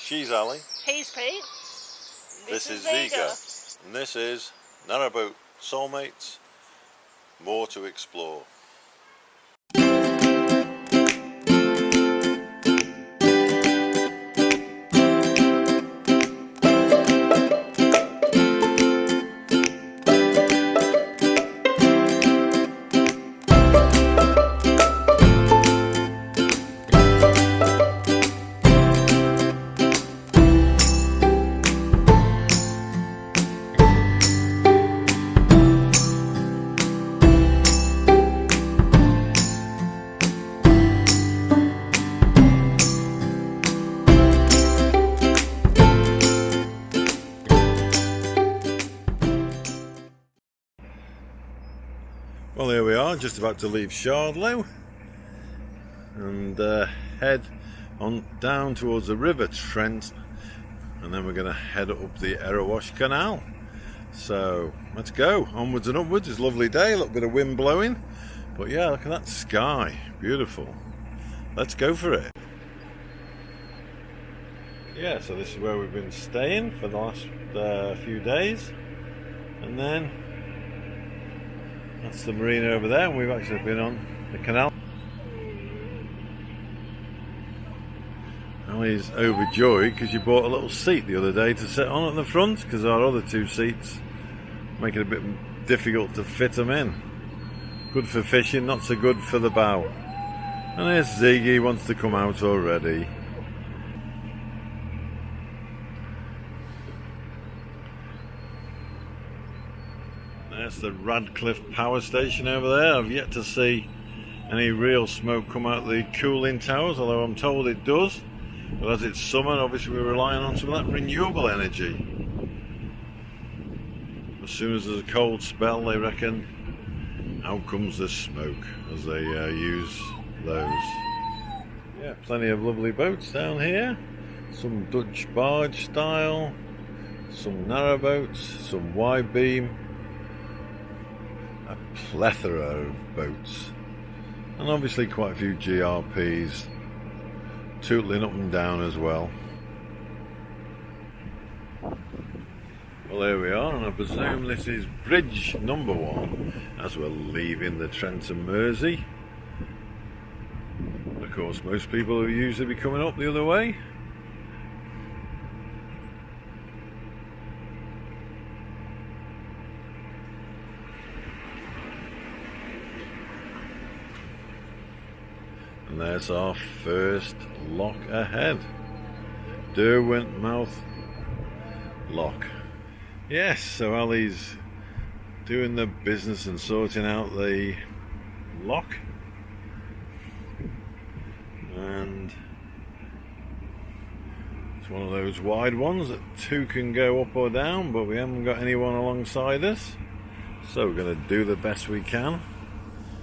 She's Alli. He's Pete. This is Zsiga. And this is Narrowboat Soulmates. More to explore. Well, here we are, just about to leave Shardlow and head on down towards the River Trent, and then we're going to head up the Erewash Canal. So let's go, onwards and upwards. It's a lovely day, a little bit of wind blowing, but yeah, look at that sky, beautiful. Let's go for it. Yeah, so this is where we've been staying for the last few days, and then that's the marina over there, and we've actually been on the canal. Alli's overjoyed because she bought a little seat the other day to sit on at the front, because our other two seats make it a bit difficult to fit them in. Good for fishing, not so good for the bow. And there's Ziggy, wants to come out already. That's the Radcliffe power station over there. I've yet to see any real smoke come out of the cooling towers, although I'm told it does. But as it's summer, obviously we're relying on some of that renewable energy. As soon as there's a cold spell, they reckon, out comes the smoke as they use those. Yeah, plenty of lovely boats down here. Some Dutch barge style, some narrow boats, some wide beam. A plethora of boats, and obviously quite a few GRPs tootling up and down as well. Well, here we are, and I presume this is bridge number 1 as we're leaving the Trent and Mersey. Of course, most people will usually be coming up the other way. And there's our first lock ahead, Derwent Mouth Lock. Yes, so Alli's doing the business and sorting out the lock, and it's one of those wide ones that 2 can go up or down, but we haven't got anyone alongside us, so we're going to do the best we can.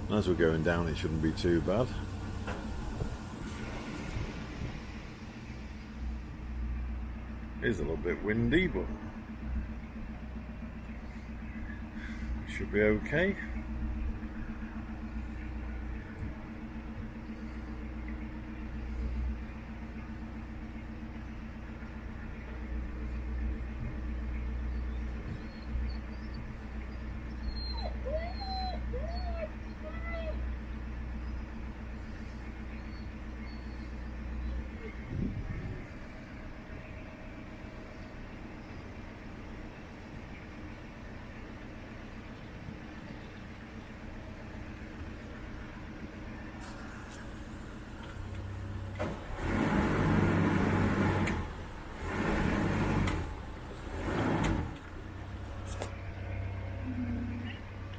And as we're going down, it shouldn't be too bad. It is a little bit windy, but should be okay.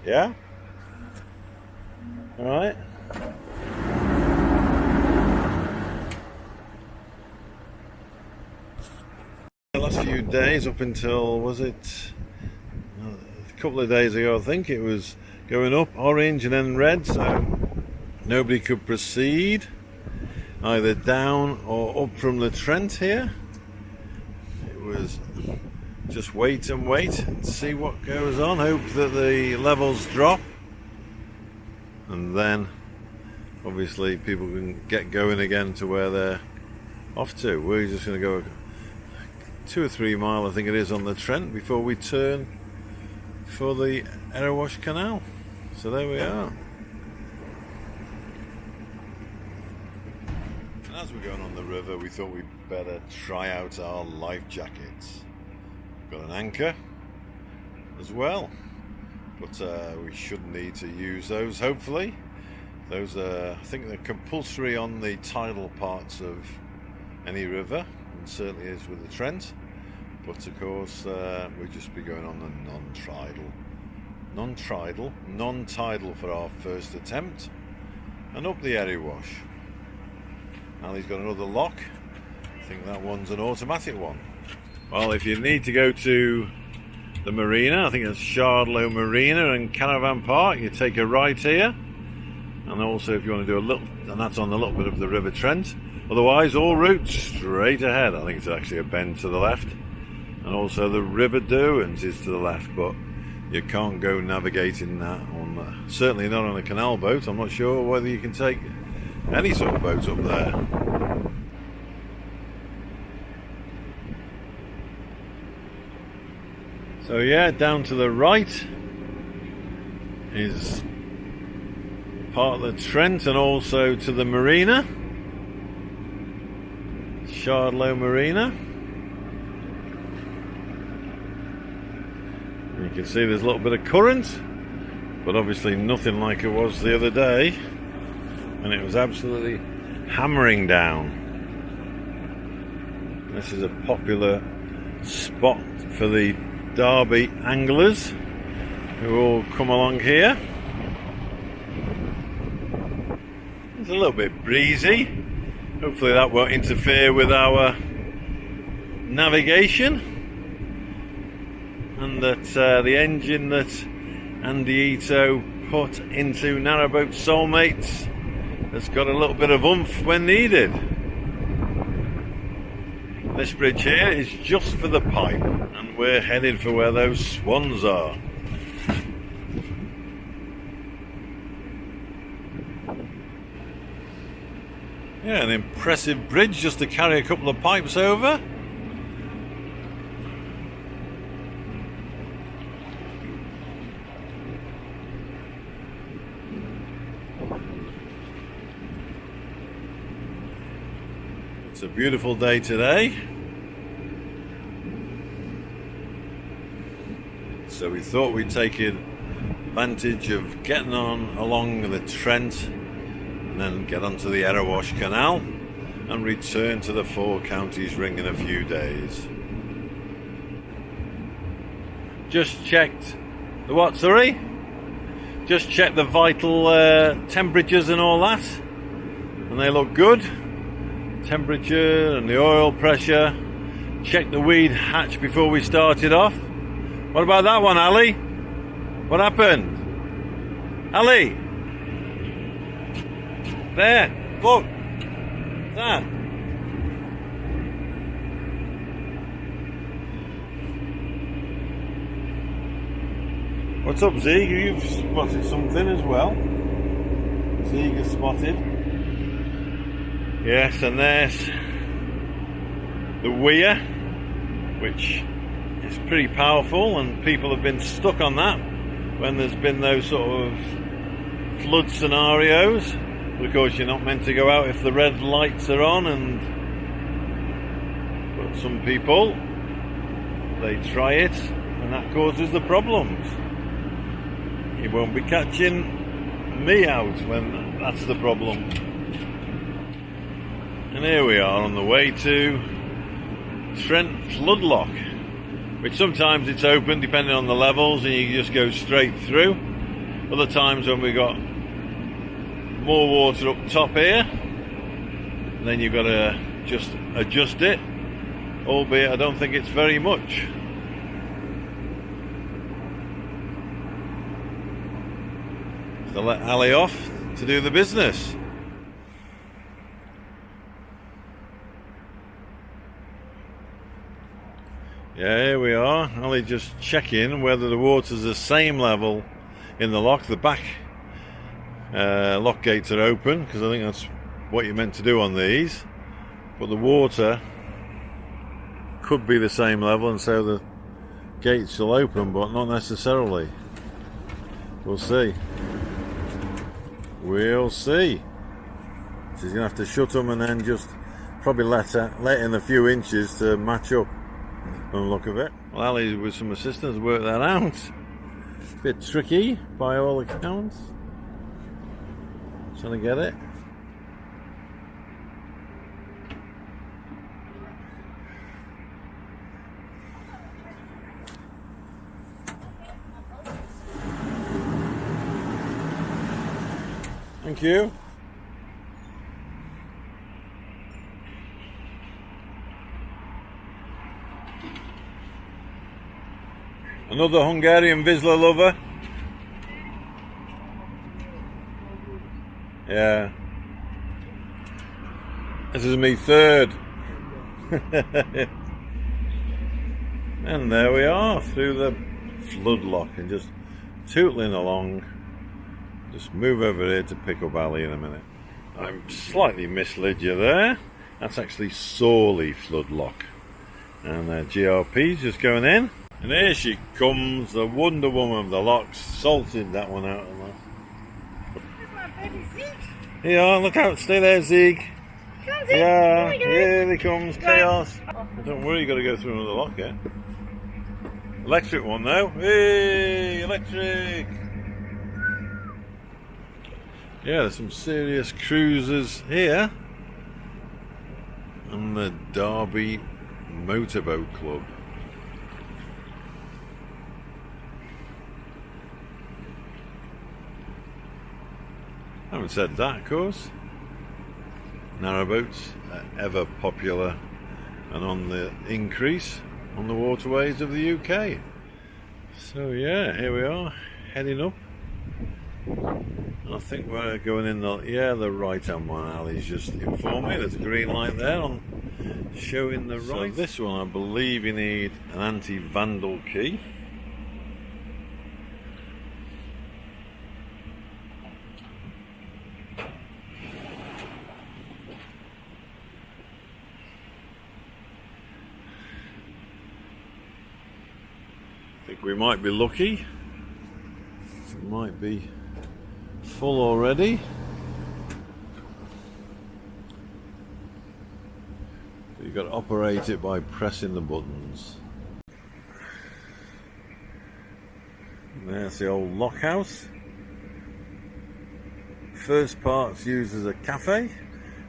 Yeah? Alright. The last few days, up until, was it a couple of days ago, I think, it was going up orange and then red, so nobody could proceed either down or up from the Trent here. It was just wait and see what goes on, hope that the levels drop, and then obviously people can get going again to where they're off to. We're just going to go 2 or 3 mile, I think it is, on the Trent before we turn for the Erewash Canal. So there we are. And as we're going on the river, we thought we'd better try out our life jackets. We've got an anchor as well, but we shouldn't need to use those, hopefully. Those are, I think they're compulsory on the tidal parts of any river, and certainly is with the Trent. But of course, we'll just be going on the non-tidal for our first attempt, and up the Erewash. Alli's got another lock. I think that one's an automatic one. Well, if you need to go to the marina, I think it's Shardlow Marina and Caravan Park, you take a right here. And also if you want to do a little, and that's on a little bit of the River Trent. Otherwise, all routes straight ahead. I think it's actually a bend to the left. And also the River Derwent is to the left, but you can't go navigating that on, certainly not on a canal boat. I'm not sure whether you can take any sort of boat up there. So yeah, down to the right is part of the Trent, and also to the marina, Shardlow Marina. You can see there's a little bit of current, but obviously nothing like it was the other day, and it was absolutely hammering down. This is a popular spot for the Derby anglers who all come along here. It's a little bit breezy. Hopefully that won't interfere with our navigation, and that the engine that Andy Ito put into Narrowboat Soulmates has got a little bit of oomph when needed. This bridge here is just for the pipe, and we're headed for where those swans are. Yeah, an impressive bridge just to carry a couple of pipes over. It's a beautiful day today. So we thought we'd take advantage of getting on along the Trent and then get onto the Erewash Canal and return to the Four Counties Ring in a few days. Just checked the what, sorry? Just checked the vital temperatures and all that, and they look good. Temperature and the oil pressure. Checked the weed hatch before we started off. What about that one, Alli? What happened? Alli! There, look, that. What's up, Zsiga? You've spotted something as well. Zsiga spotted. Yes, and there's the weir, which is pretty powerful, and people have been stuck on that when there's been those sort of flood scenarios. Of course, you're not meant to go out if the red lights are on, but some people, they try it, and that causes the problems. You won't be catching me out when that's the problem. And here we are on the way to Trent Flood Lock, which sometimes it's open depending on the levels and you can just go straight through. Other times when we got more water up top here, then you've got to just adjust it, albeit I don't think it's very much. So let Alli off to do the business. Yeah, here we are. Alli just checking whether the water's the same level in the lock. The back lock gates are open, because I think that's what you're meant to do on these, but the water could be the same level, and so the gates will open, but not necessarily. We'll see. We'll see. She's going to have to shut them and then just probably let in a few inches to match up from the look of it. Well, Alli, with some assistance, worked that out. Bit tricky by all accounts. Trying to get it. Thank you. Another Hungarian Vizsla lover. Yeah. This is me third. And there we are, through the flood lock and just tootling along. Just move over here to pick up Alli in a minute. I'm slightly misled you there. That's actually Sorley flood lock. And GRP's just going in. And here she comes, the Wonder Woman of the locks. Salted that one out. That's my baby Zeke. Yeah, look out, stay there, Zeke. Come on, Zeke. Yeah, Here we go. here he comes, chaos. Don't worry, you got to go through another lock, yeah? Electric one now. Hey, electric. Yeah, there's some serious cruisers here. And the Derby Motorboat Club. Having said that, of course, narrowboats are ever popular and on the increase on the waterways of the UK. So yeah, here we are, heading up. I think we're going in the right hand one. Alli's just informed me there's a green light there on showing the right. So this one, I believe you need an anti-vandal key. I think we might be lucky. It might be full already. But you've got to operate it by pressing the buttons. And there's the old lock house. First part's used as a cafe,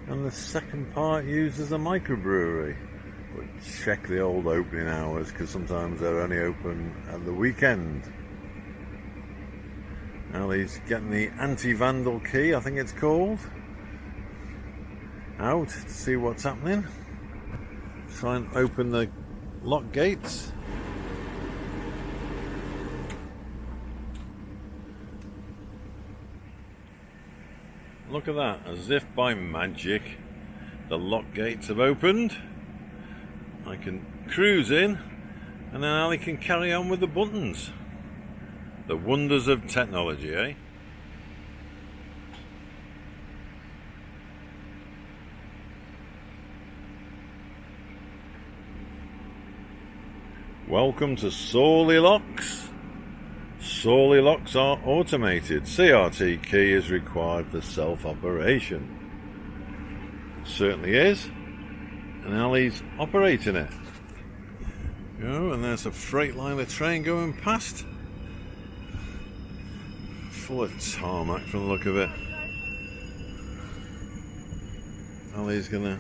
and the second part used as a microbrewery. But check the old opening hours, because sometimes they're only open at the weekend. Alli's getting the anti-vandal key, I think it's called, out to see what's happening. Try and open the lock gates. Look at that, as if by magic, the lock gates have opened. I can cruise in, and then Alli can carry on with the buttons. The wonders of technology, eh? Welcome to Sorley Locks. Sorley Locks are automated. CRT key is required for self-operation. Certainly is. And Alli's operating it. Oh, and there's a Freightliner train going past. Full of tarmac from the look of it. Alli's gonna...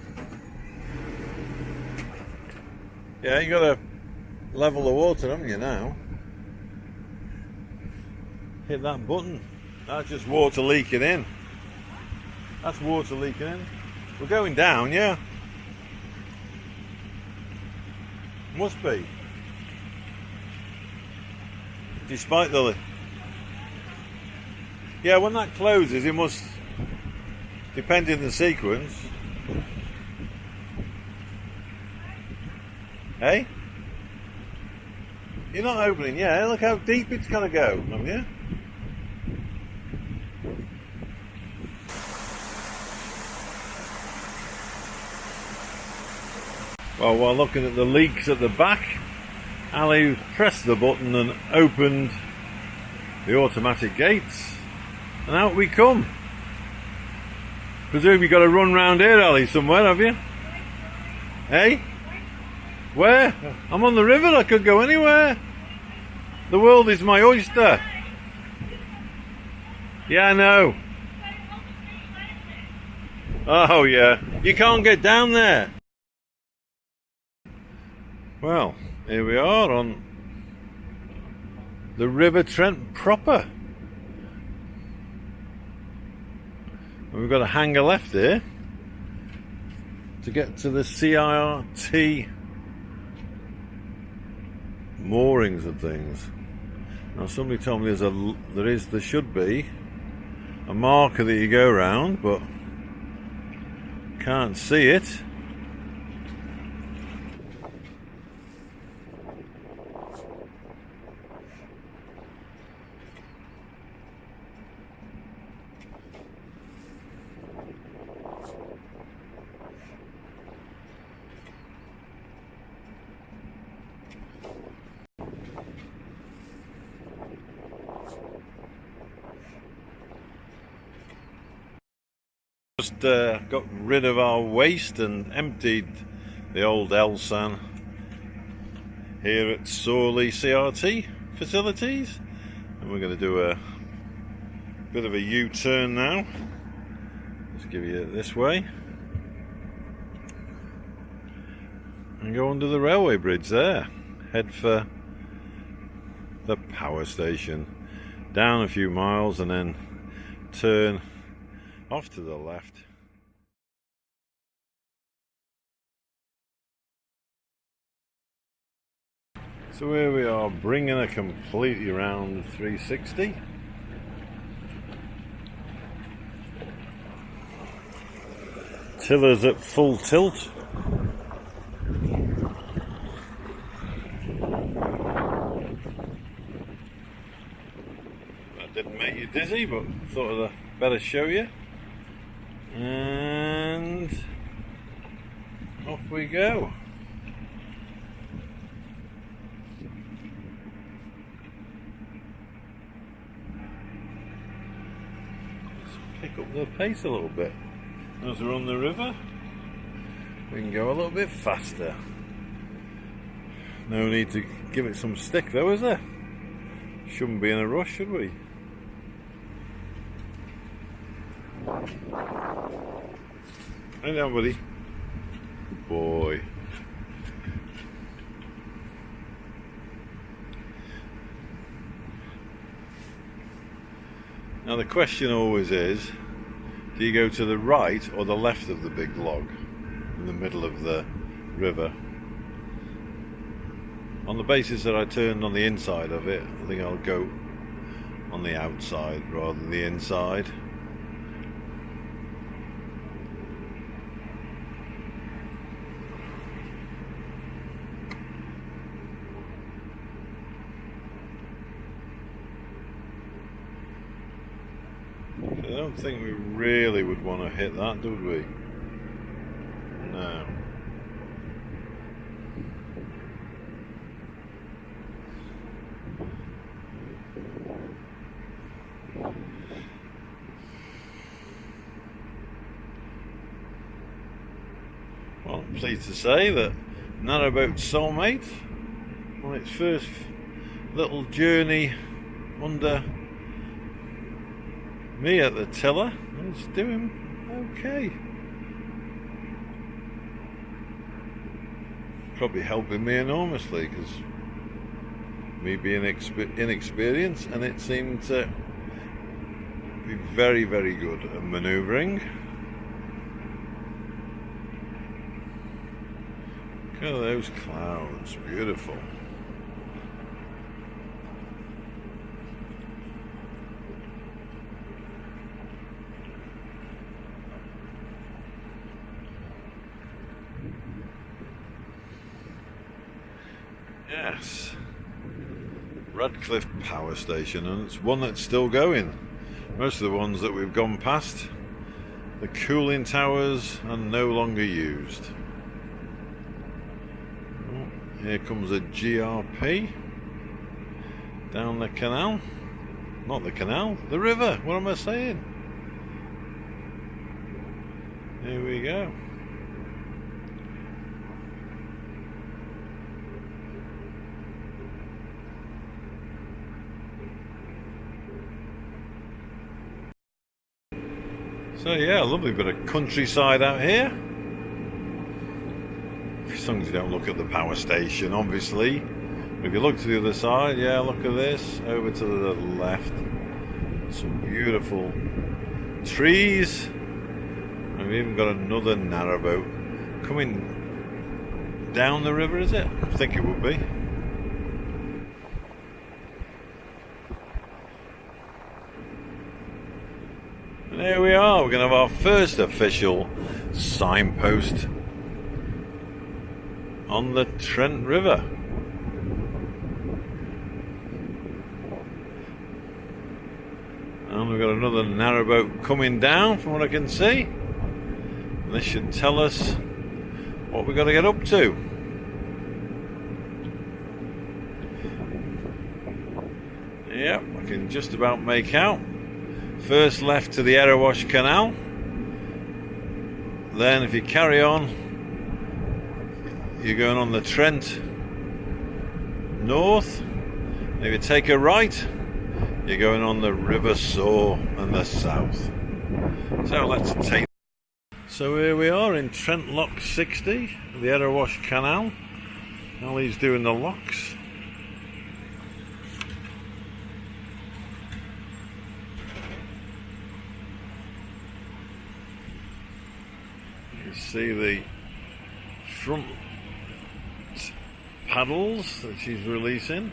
Yeah, you gotta level the water, haven't you, now? Hit that button. That's just water leaking in. That's water leaking in. We're going down, yeah? Must be. Despite the... Yeah, when that closes, it must, depending on the sequence. Hey? You're not opening, yeah? Look how deep it's going to go, haven't you? Well, while looking at the leaks at the back, Alli pressed the button and opened the automatic gates, and out we come. Presume you've got to run round here, Alli, somewhere, have you? Hey? Where? I'm on the river, I could go anywhere. The world is my oyster. Yeah, I know. Oh yeah, you can't get down there. Well, here we are on the River Trent proper. And we've got to hang a left here to get to the CIRT moorings and things. Now somebody told me there should be a marker that you go round, but can't see it. Just got rid of our waste and emptied the old Elsan here at Sorley CRT facilities, and we're going to do a bit of a U-turn now. Let's give you it this way and go under the railway bridge there, head for the power station, down a few miles and then turn off to the left. So here we are, bringing a completely round 360. Tillers at full tilt. That didn't make you dizzy, but thought I'd better show you. And off we go. Let's pick up the pace a little bit. As we're on the river, we can go a little bit faster. No need to give it some stick though, is there? Shouldn't be in a rush, should we? Hey now, buddy. Good boy. Now the question always is, do you go to the right or the left of the big log in the middle of the river? On the basis that I turned on the inside of it, I think I'll go on the outside rather than the inside. I don't think we really would want to hit that, would we? No. Well, I'm pleased to say that Narrowboat Soulmate, on its first little journey under me at the tiller, is doing okay. Probably helping me enormously, because me being inexperienced, and it seemed to be very, very good at manoeuvring. Look at those clouds, beautiful. Yes, Radcliffe Power Station, and it's one that's still going. Most of the ones that we've gone past, the cooling towers are no longer used. Here comes a GRP down the canal. Not the canal, the river. What am I saying? Here we go. So yeah, a lovely bit of countryside out here. As long as you don't look at the power station, obviously. If you look to the other side, yeah, look at this. Over to the left, some beautiful trees. And we've even got another narrowboat coming down the river, is it? I think it would be. And here we are, we're going to have our first official signpost on the Trent River. And we've got another narrowboat coming down from what I can see. And this should tell us what we've got to get up to. Yep, I can just about make out. First left to the Erewash Canal. Then if you carry on, you're going on the Trent north. If you take a right, you're going on the River Soar and the south. So let's take. So here we are in Trent Lock 60, the Erewash Canal. Alli's doing the locks. You see the front paddles that she's releasing,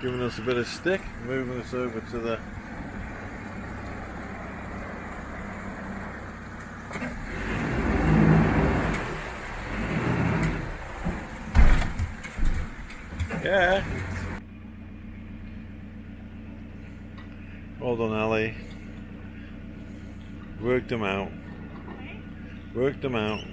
giving us a bit of stick, moving us over to the yeah. Well done, Alli. Worked them out. Worked them out.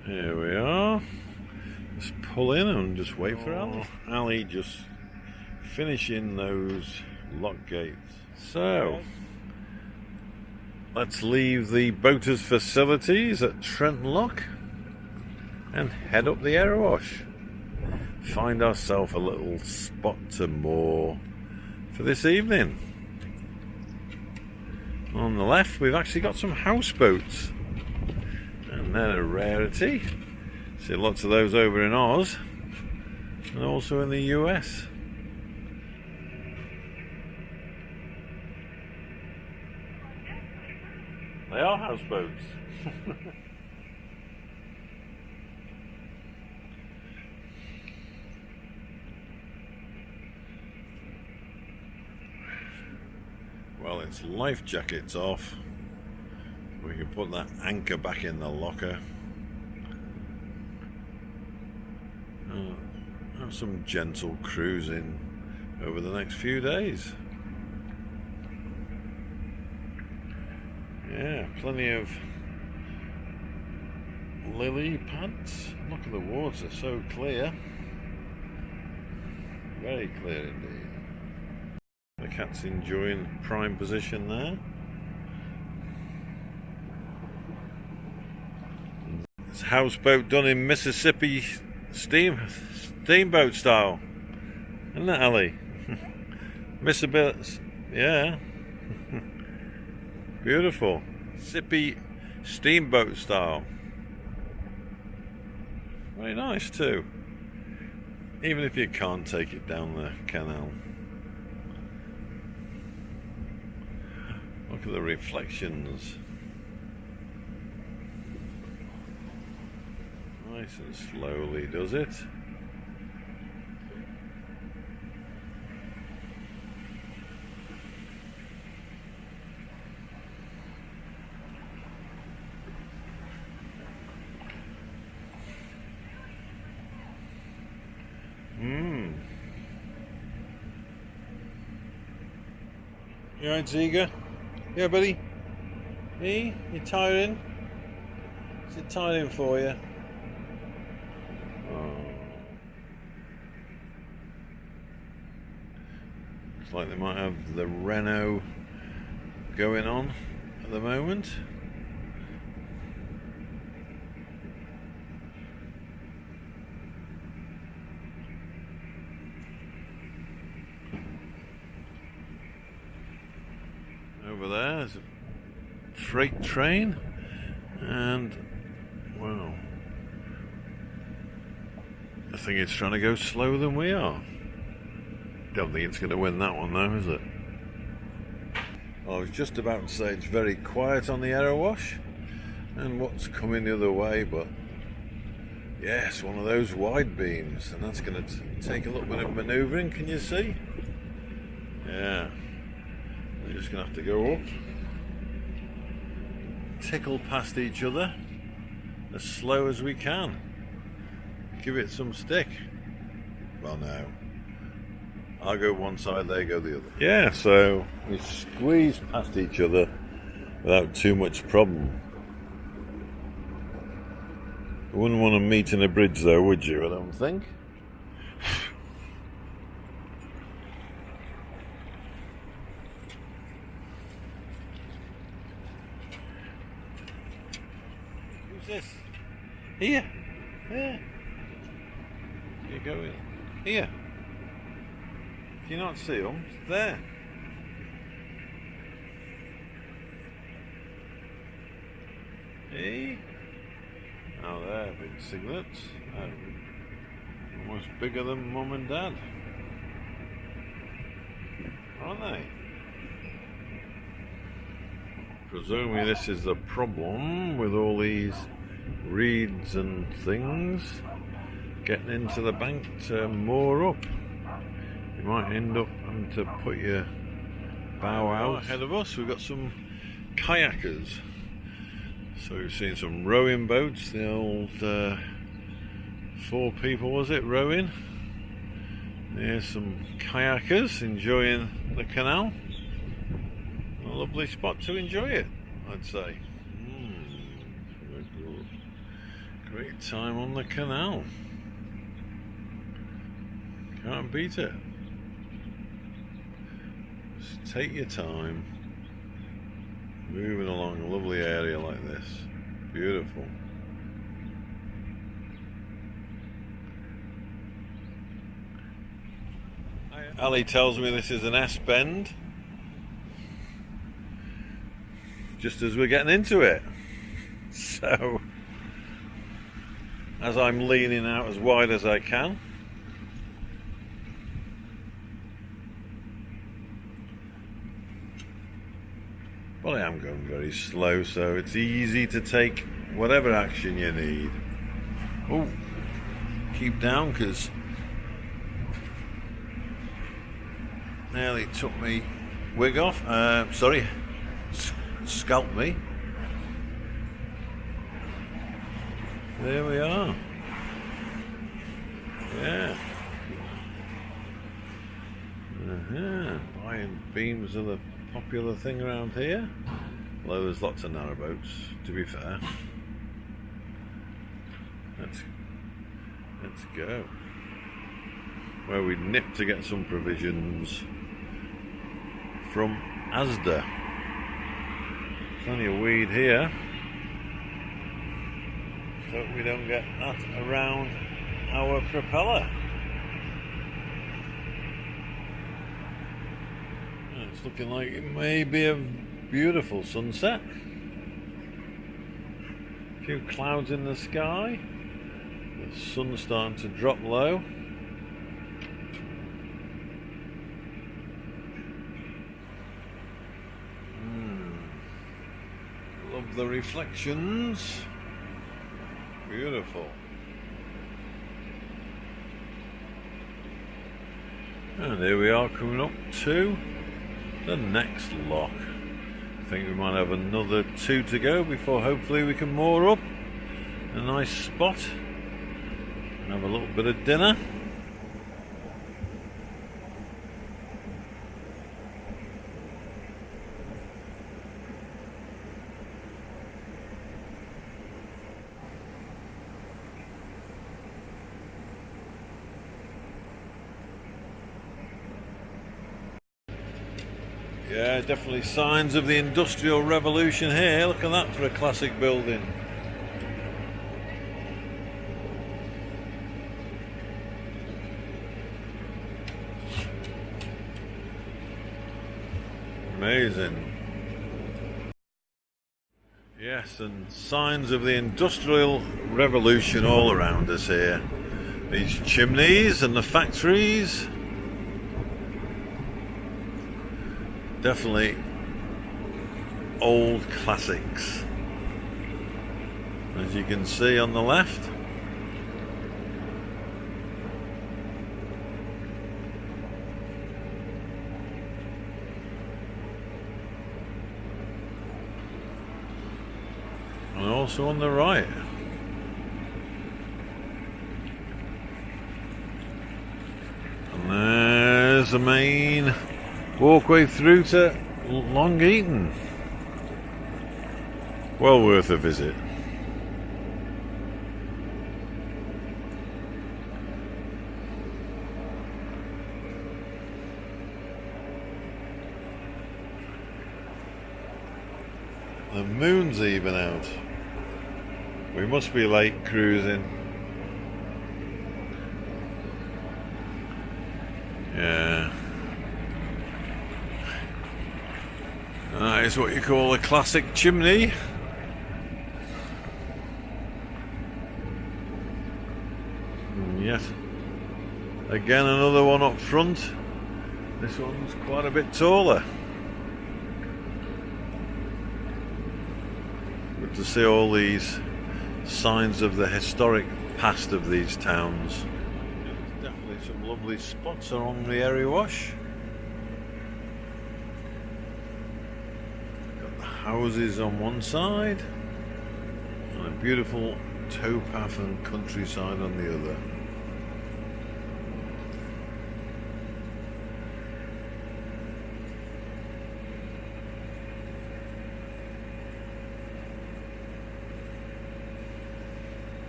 Here we are. Just pull in and just wait for Alli. Alli just finishing those lock gates. So let's leave the boaters' facilities at Trent Lock and head up the Erewash. Find ourselves a little spot to moor for this evening. On the left, we've actually got some houseboats. And they're a rarity. See lots of those over in Oz and also in the US. They are houseboats. Well, it's life jackets off. We can put that anchor back in the locker. Have some gentle cruising over the next few days. Yeah, plenty of lily pads. Look at the water, so clear. Very clear indeed. The cat's enjoying prime position there. It's a houseboat done in Mississippi steamboat style. Isn't that, Alli? Mississippi, yeah. Beautiful. Mississippi steamboat style. Very nice too. Even if you can't take it down the canal. Look at the reflections. Nice and slowly does it. You alright, Zsiga? Yeah, buddy? Hey, you tiring? Is it tiring for you? Oh. Looks like they might have the Reno going on at the moment. Over there's a freight train, and wow, I think it's trying to go slower than we are. Don't think it's going to win that one though, is it? I was just about to say it's very quiet on the Erewash and what's coming the other way, but yes, one of those wide beams, and that's going to take a little bit of manoeuvring. Can you see? Yeah. We're just going to have to go up, tickle past each other as slow as we can. Give it some stick. Well, no. I'll go one side, they go the other. Yeah, so we squeeze past each other without too much problem. You wouldn't want to meet in a bridge though, would you? I don't think. This here, there. You go in here. Can you not see them? It's there. Hey. Oh, they're big cigarettes. Almost bigger than Mum and Dad, aren't they? Presumably this is the problem with all these reeds and things getting into the bank to moor up. You might end up having to put your bow out. Ahead of us we've got some kayakers. So we've seen some rowing boats, the old 4 people was it rowing. There's some kayakers enjoying the canal. A lovely spot to enjoy it, I'd say. Great time on the canal. Can't beat it. Just take your time. Moving along a lovely area like this. Beautiful. Ali tells me this is an S-bend. Just as we're getting into it. So, as I'm leaning out as wide as I can. Well, I am going very slow, so it's easy to take whatever action you need. Oh, keep down, because nearly took me wig off. Sorry, scalped me. There we are. Yeah. Buying beams are the popular thing around here. Although there's lots of narrowboats, to be fair. Let's go. Where we nip to get some provisions from Asda. Plenty of weed here. So we don't get that around our propeller. It's looking like it may be a beautiful sunset. A few clouds in the sky. The sun's starting to drop low. Love the reflections. Beautiful. And here we are coming up to the next lock. I think we might have another 2 to go before hopefully we can moor up a nice spot and have a little bit of dinner. Yeah, definitely signs of the Industrial Revolution here. Look at that for a classic building. Amazing. Yes, and signs of the Industrial Revolution all around us here. These chimneys and the factories. Definitely old classics. As you can see on the left. And also on the right. And there's the main walkway through to Long Eaton. Well worth a visit. The moon's even out. We must be late cruising. Yeah. That is what you call a classic chimney. And yet again another one up front. This one's quite a bit taller. Good to see all these signs of the historic past of these towns. There's definitely some lovely spots along the Erewash. Houses on one side and a beautiful towpath and countryside on the other.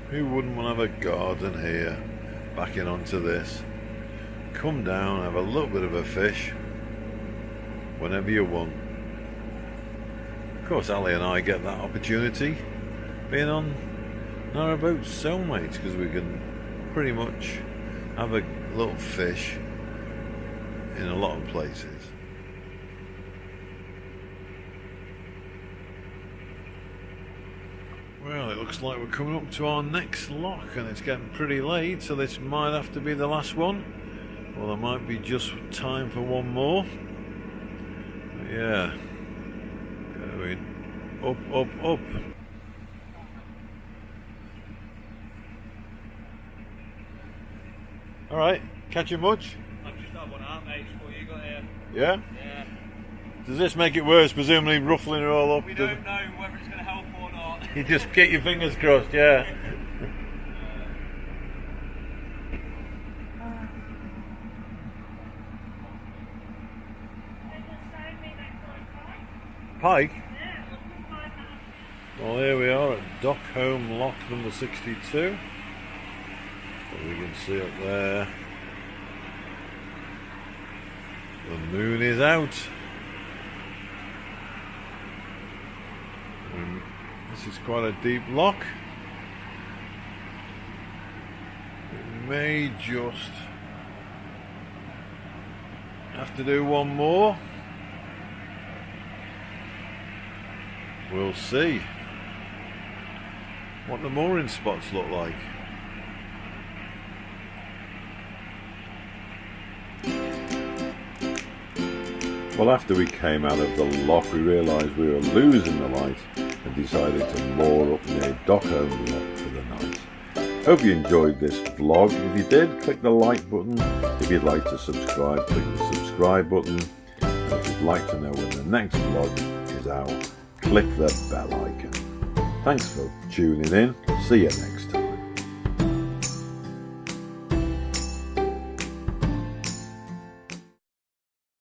Who wouldn't want to have a garden here, backing onto this? Come down, have a little bit of a fish whenever you want. Of course, Alli and I get that opportunity being on our boat Cellmates, because we can pretty much have a little fish in a lot of places. Well, it looks like we're coming up to our next lock and it's getting pretty late, so this might have to be the last one. Or there might be just time for one more. But yeah. Going up, up, up. Alright, catching much? I've just had one out, mate, before you got here. Yeah? Yeah. Does this make it worse, presumably ruffling it all up? We don't know whether it's going to help or not. You just get your fingers crossed, yeah. Pike? Well, here we are at Dockholme Lock number 62. So we can see up there. The moon is out. And this is quite a deep lock. It may just have to do one more. We'll see what the mooring spots look like. Well, after we came out of the lock, we realised we were losing the light and decided to moor up near Dockholme Lock for the night. Hope you enjoyed this vlog. If you did, click the like button. If you'd like to subscribe, click the subscribe button. And if you'd like to know when the next vlog is out, click the bell icon. Thanks for tuning in. See you next time.